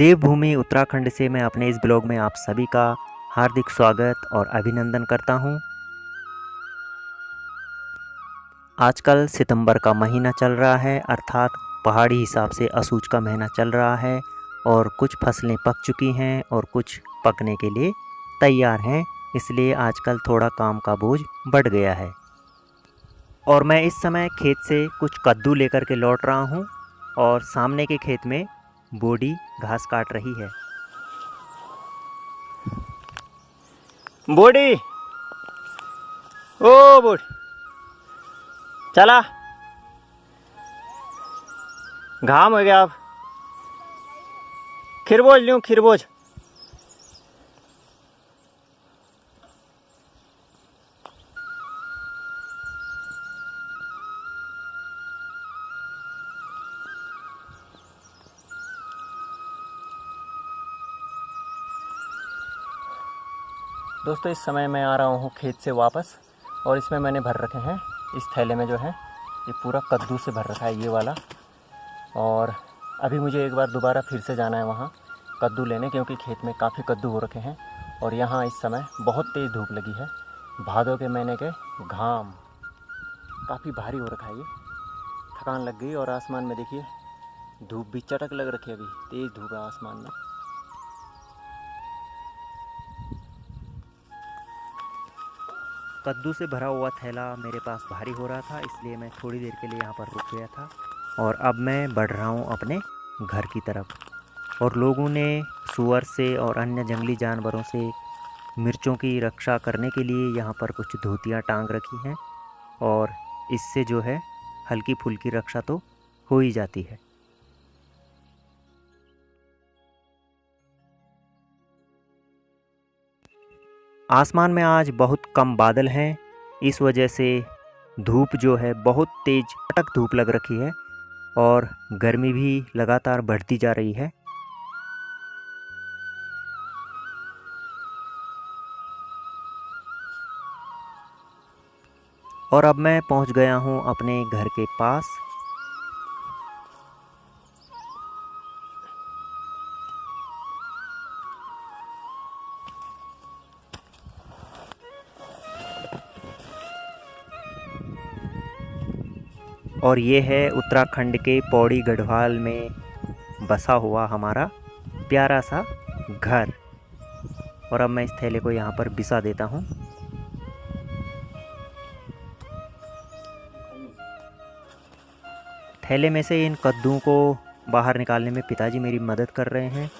देवभूमि उत्तराखंड से मैं अपने इस ब्लॉग में आप सभी का हार्दिक स्वागत और अभिनंदन करता हूं। आजकल सितंबर का महीना चल रहा है, अर्थात पहाड़ी हिसाब से असूच का महीना चल रहा है और कुछ फसलें पक चुकी हैं और कुछ पकने के लिए तैयार हैं। इसलिए आजकल थोड़ा काम का बोझ बढ़ गया है और मैं इस समय खेत से कुछ कद्दू लेकर के लौट रहा हूं और सामने के खेत में बूढ़ी घास काट रही है। बूढ़ी, ओ बूढ़ी, चला, घाम हो गया। अब खिरबोज लूँ, खिरबोज। दोस्तों, इस समय मैं आ रहा हूँ खेत से वापस और इसमें मैंने भर रखे हैं, इस थैले में जो है ये पूरा कद्दू से भर रखा है, ये वाला। और अभी मुझे एक बार दोबारा फिर से जाना है वहाँ कद्दू लेने, क्योंकि खेत में काफ़ी कद्दू हो रखे हैं और यहाँ इस समय बहुत तेज़ धूप लगी है। भादों के महीने के घाम काफ़ी भारी हो रखा है, ये थकान लग गई। और आसमान में देखिए धूप भी चटक लग रखी है, अभी तेज़ धूप है आसमान में। कद्दू से भरा हुआ थैला मेरे पास भारी हो रहा था, इसलिए मैं थोड़ी देर के लिए यहाँ पर रुक गया था और अब मैं बढ़ रहा हूँ अपने घर की तरफ। और लोगों ने सूअर से और अन्य जंगली जानवरों से मिर्चों की रक्षा करने के लिए यहाँ पर कुछ धोतियाँ टांग रखी हैं और इससे जो है हल्की फुल्की रक्षा तो हो ही जाती है। आसमान में आज बहुत कम बादल हैं, इस वजह से धूप जो है बहुत तेज कड़क धूप लग रखी है और गर्मी भी लगातार बढ़ती जा रही है। और अब मैं पहुंच गया हूं अपने घर के पास। और ये है उत्तराखंड के पौड़ी गढ़वाल में बसा हुआ हमारा प्यारा सा घर। और अब मैं इस थैले को यहाँ पर बिछा देता हूँ। थैले में से इन कद्दूओं को बाहर निकालने में पिताजी मेरी मदद कर रहे हैं,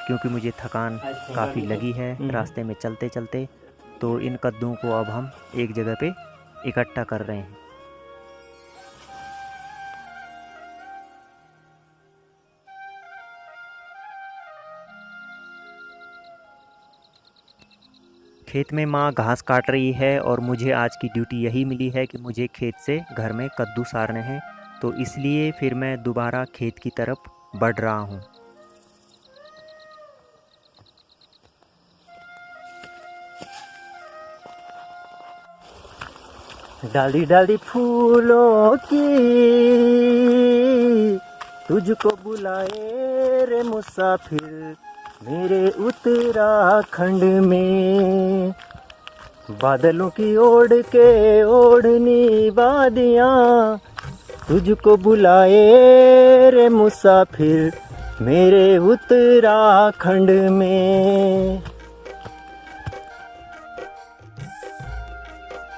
क्योंकि मुझे थकान काफ़ी लगी है रास्ते में चलते चलते। तो इन कद्दूओं को अब हम एक जगह पे इकट्ठा कर रहे हैं। खेत में माँ घास काट रही है और मुझे आज की ड्यूटी यही मिली है कि मुझे खेत से घर में कद्दू सारने हैं, तो इसलिए फिर मैं दोबारा खेत की तरफ बढ़ रहा हूँ। डाली डाली फूलों की तुझको बुलाए रे मुसाफिर मेरे उत्तराखंड में। बादलों की ओढ़ के ओढ़नी वादियाँ तुझको बुलाए रे मुसाफिर मेरे उत्तराखंड में।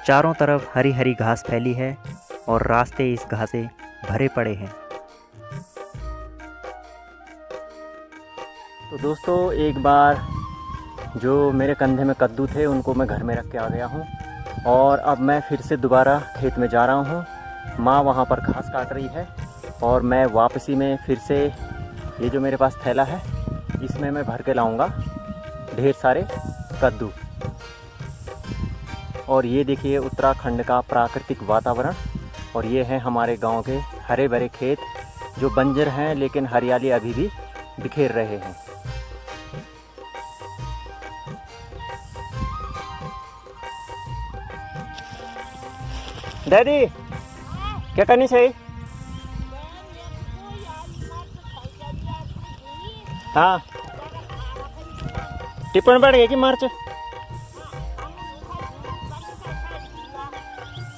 चारों तरफ हरी हरी घास फैली है और रास्ते इस घास से भरे पड़े हैं। तो दोस्तों, एक बार जो मेरे कंधे में कद्दू थे उनको मैं घर में रख के आ गया हूँ और अब मैं फिर से दोबारा खेत में जा रहा हूँ। माँ वहाँ पर घास काट रही है और मैं वापसी में फिर से ये जो मेरे पास थैला है इसमें मैं भर के लाऊंगा ढेर सारे कद्दू। और ये देखिए उत्तराखंड का प्राकृतिक वातावरण, और ये है हमारे गांव के हरे भरे खेत जो बंजर हैं लेकिन हरियाली अभी भी बिखेर रहे हैं। डैडी, क्या करनी चाहिए? हाँ। टिप्पण बढ़ गई कि मार्च।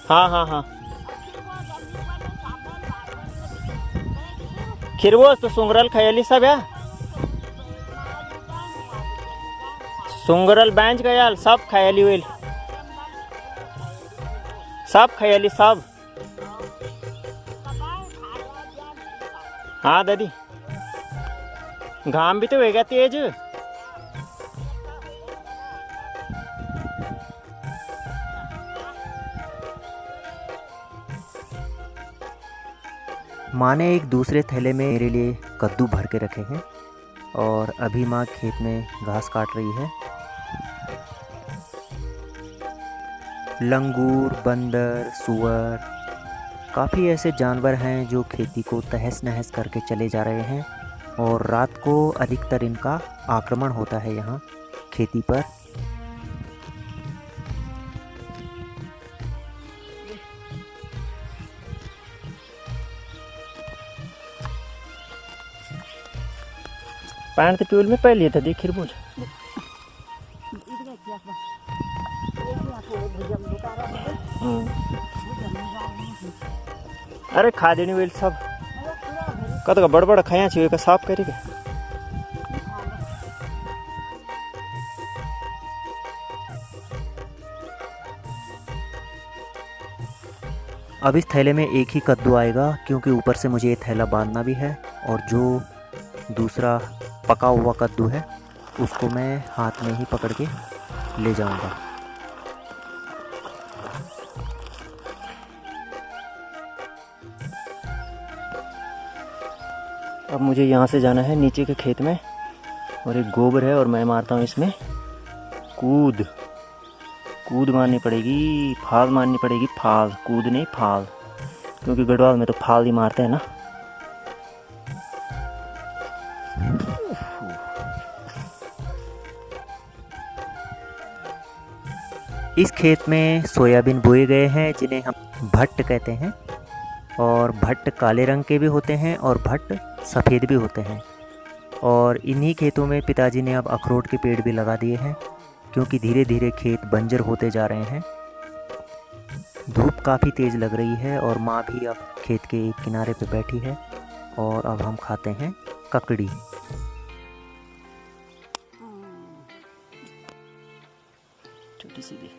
हाँ हाँ हाँ खिरवोस तो सुंगरल खयाली सब है। सुंगरल बैंच गयाल सब खयाली हुई सब खयाली सब। हाँ दादी घाम भी तो होएगा तेज। माँ ने एक दूसरे थैले में मेरे लिए कद्दू भर के रखे हैं और अभी माँ खेत में घास काट रही है। लंगूर, बंदर, सुअर, काफ़ी ऐसे जानवर हैं जो खेती को तहस नहस करके चले जा रहे हैं और रात को अधिकतर इनका आक्रमण होता है यहाँ खेती पर। पानी तो ट्यूबवेल में पहले था देख खिरबूज। अरे खा देनी वेल सब कत का बड़ बड़ खाया चाहिए का साफ करेगा। अब इस थैले में एक ही कद्दू आएगा क्योंकि ऊपर से मुझे ये थैला बांधना भी है और जो दूसरा पका हुआ कद्दू है उसको मैं हाथ में ही पकड़ के ले जाऊंगा। अब मुझे यहाँ से जाना है नीचे के खेत में और एक गोबर है और मैं मारता हूँ इसमें कूद। कूद मारनी पड़ेगी, फाल मारनी पड़ेगी, फाल कूद नहीं फाल, क्योंकि गढ़वाल में तो फाल ही मारते हैं ना। इस खेत में सोयाबीन बोए गए हैं जिन्हें हम भट्ट कहते हैं और भट्ट काले रंग के भी होते हैं और भट्ट सफ़ेद भी होते हैं। और इन्हीं खेतों में पिताजी ने अब अखरोट के पेड़ भी लगा दिए हैं क्योंकि धीरे धीरे खेत बंजर होते जा रहे हैं। धूप काफ़ी तेज़ लग रही है और माँ भी अब खेत के एक किनारे पे बैठी है और अब हम खाते हैं ककड़ी। छोटी सी भी।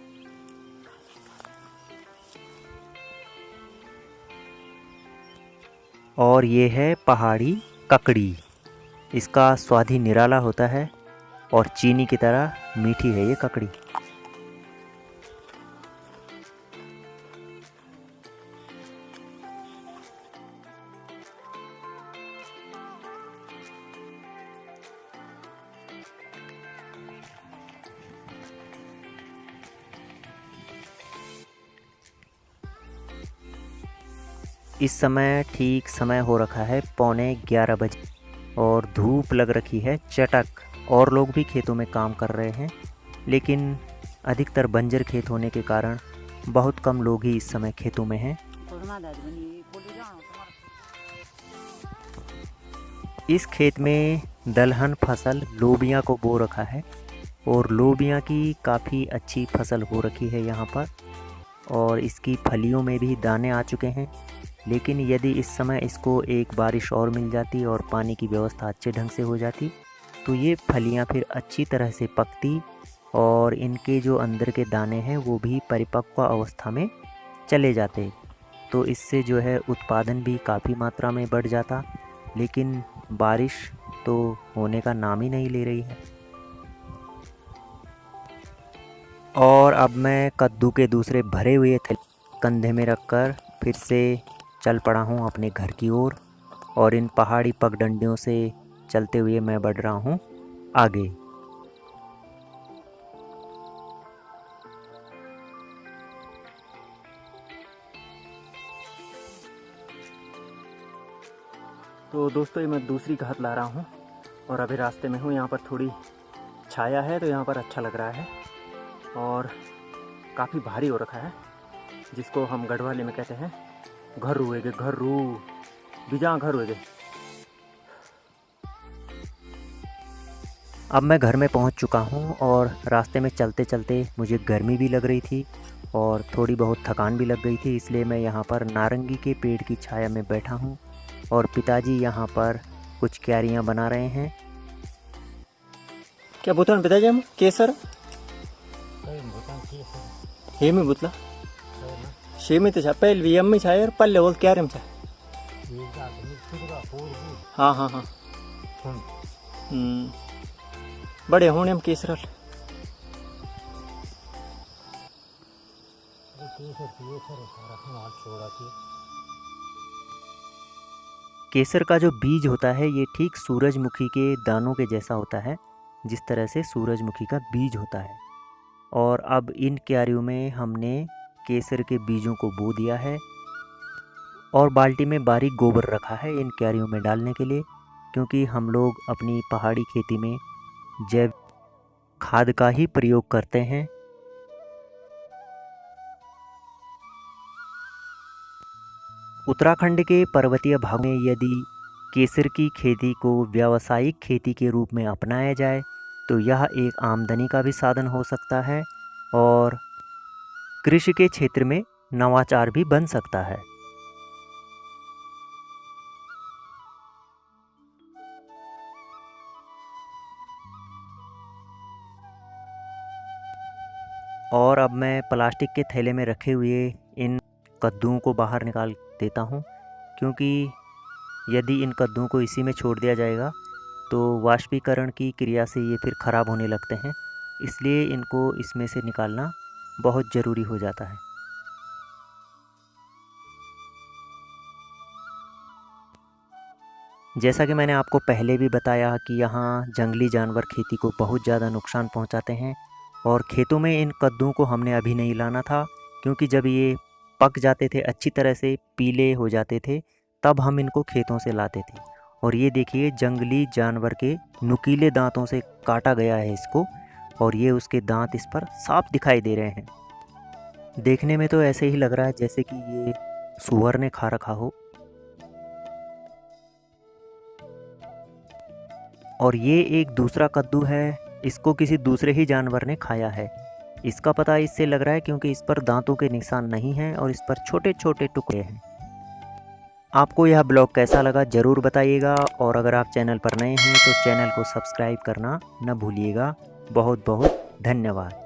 और ये है पहाड़ी ककड़ी। इसका स्वाद ही निराला होता है और चीनी की तरह मीठी है ये ककड़ी। इस समय ठीक समय हो रखा है 11:15 बजे और धूप लग रखी है चटक। और लोग भी खेतों में काम कर रहे हैं लेकिन अधिकतर बंजर खेत होने के कारण बहुत कम लोग ही इस समय खेतों में हैं। इस खेत में दलहन फसल लोबिया को बो रखा है और लोबिया की काफ़ी अच्छी फसल हो रखी है यहाँ पर और इसकी फलियों में भी दाने आ चुके हैं। लेकिन यदि इस समय इसको एक बारिश और मिल जाती और पानी की व्यवस्था अच्छे ढंग से हो जाती तो ये फलियाँ फिर अच्छी तरह से पकती और इनके जो अंदर के दाने हैं वो भी परिपक्व अवस्था में चले जाते, तो इससे जो है उत्पादन भी काफ़ी मात्रा में बढ़ जाता। लेकिन बारिश तो होने का नाम ही नहीं ले रही है। और अब मैं कद्दू के दूसरे भरे हुए थैले कंधे में रखकर फिर से चल पड़ा हूँ अपने घर की ओर और इन पहाड़ी पगडंडियों से चलते हुए मैं बढ़ रहा हूँ आगे। तो दोस्तों ये मैं दूसरी घात ला रहा हूँ और अभी रास्ते में हूँ। यहाँ पर थोड़ी छाया है तो यहाँ पर अच्छा लग रहा है और काफ़ी भारी हो रखा है, जिसको हम गढ़वाली में कहते हैं घर रुएगे, घर रू बिजा घर हुए। अब मैं घर में पहुंच चुका हूं और रास्ते में चलते चलते मुझे गर्मी भी लग रही थी और थोड़ी बहुत थकान भी लग गई थी, इसलिए मैं यहां पर नारंगी के पेड़ की छाया में बैठा हूं और पिताजी यहां पर कुछ क्यारियां बना रहे हैं। क्या बोतल पिताजी हम केसर हे में बुतला शे में तो छा पहले भी अम्मी छा यार पल्ले बोल क्या रम छा हाँ हाँ हाँ बड़े होने हम केसर केसर का जो बीज होता है ये ठीक सूरजमुखी के दानों के जैसा होता है, जिस तरह से सूरजमुखी का बीज होता है। और अब इन क्यारियों में हमने केसर के बीजों को बो दिया है और बाल्टी में बारीक गोबर रखा है इन क्यारियों में डालने के लिए, क्योंकि हम लोग अपनी पहाड़ी खेती में जैव खाद का ही प्रयोग करते हैं। उत्तराखंड के पर्वतीय भाग में यदि केसर की खेती को व्यावसायिक खेती के रूप में अपनाया जाए तो यह एक आमदनी का भी साधन हो सकता है और कृषि के क्षेत्र में नवाचार भी बन सकता है। और अब मैं प्लास्टिक के थैले में रखे हुए इन कद्दूओं को बाहर निकाल देता हूँ, क्योंकि यदि इन कद्दूओं को इसी में छोड़ दिया जाएगा तो वाष्पीकरण की क्रिया से ये फिर ख़राब होने लगते हैं, इसलिए इनको इसमें से निकालना बहुत ज़रूरी हो जाता है। जैसा कि मैंने आपको पहले भी बताया कि यहाँ जंगली जानवर खेती को बहुत ज़्यादा नुकसान पहुँचाते हैं और खेतों में इन कद्दूओं को हमने अभी नहीं लाना था, क्योंकि जब ये पक जाते थे, अच्छी तरह से पीले हो जाते थे, तब हम इनको खेतों से लाते थे। और ये देखिए जंगली जानवर के नुकीले दांतों से काटा गया है इसको और ये उसके दांत इस पर साफ दिखाई दे रहे हैं। देखने में तो ऐसे ही लग रहा है जैसे कि ये सूअर ने खा रखा हो। और ये एक दूसरा कद्दू है, इसको किसी दूसरे ही जानवर ने खाया है। इसका पता इससे लग रहा है क्योंकि इस पर दांतों के निशान नहीं हैं और इस पर छोटे छोटे टुकड़े हैं। आपको यह ब्लॉग कैसा लगा ज़रूर बताइएगा और अगर आप चैनल पर नए हैं तो चैनल को सब्सक्राइब करना न भूलिएगा। बहुत बहुत धन्यवाद।